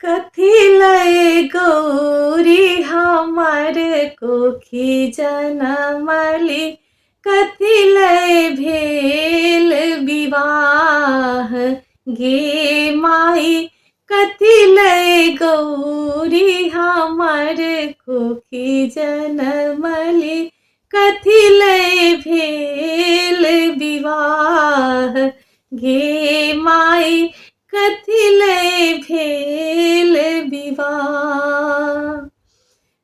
कथी लय गौरी हमार कोखी जनमली, कथी लय भेल विवाह गे माई। कथी लय गौरी हमार कोखी जनमली, कथी लय भेल विवाह गे माई। कथी लय भेल विवाह।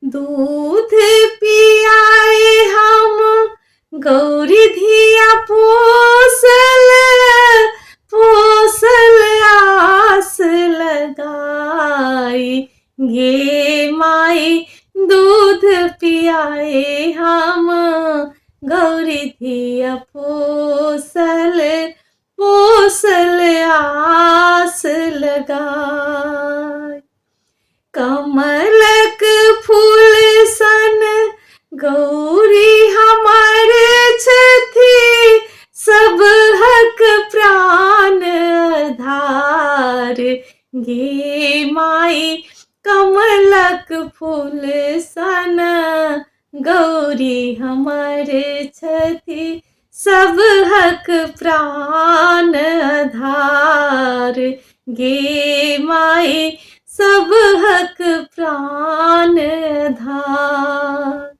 दूध पियाए हम गौरी धिया पोसल, पोसल आस लगाई गे माई। दूध पियाए हम गौरी धिया पोसल, पोसल आस लगाई। कमलक फूल सन गौरी हमार छथि, सब हक प्राण आधार गे माई। कमलक फूल सन गौरी हमार छथि, सब हक प्राण आधार गे माई। सब हक प्राण आधार।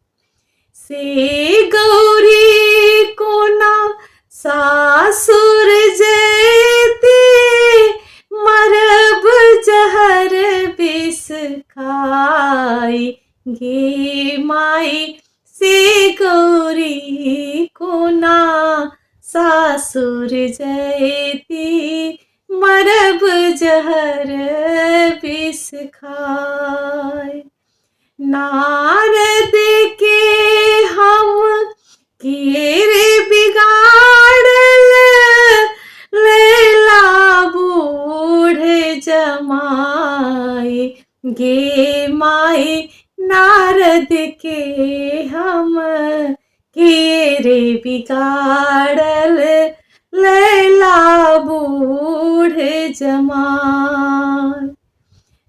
से गौरी कोना सासुर जैती, मरब जहर विष खाई गे माई। से गौरी कोना सासुर जैती, मरब जहर विष खाई। नारद के हम किए रे बिगाड़ल, लैला बूढ़ जमाई गे माई। नारद के हम किए रे बिगाड़ल, लैला बूढ़ जमाई।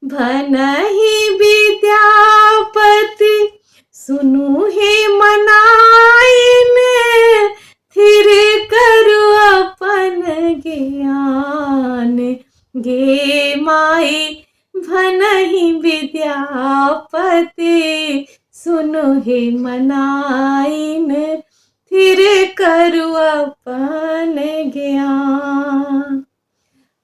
भनहि विद्यापति सुनु हे मनाइन, थिर करु अपन ज्ञान गे माई। भनहि विद्यापति सुनु हे मनाइन, थिर करु अपन ज्ञान।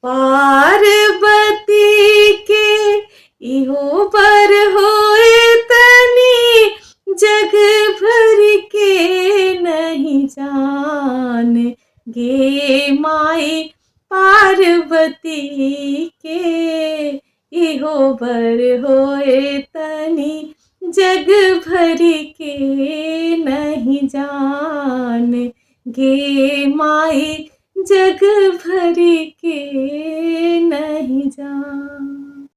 पार्वती के इहो बर होए तनी, जग भर के नहीं जान गे माई। पार्वती के इहो बर होए तनी, जग भर के नहीं जान गे माई। जग भर के नहीं जान।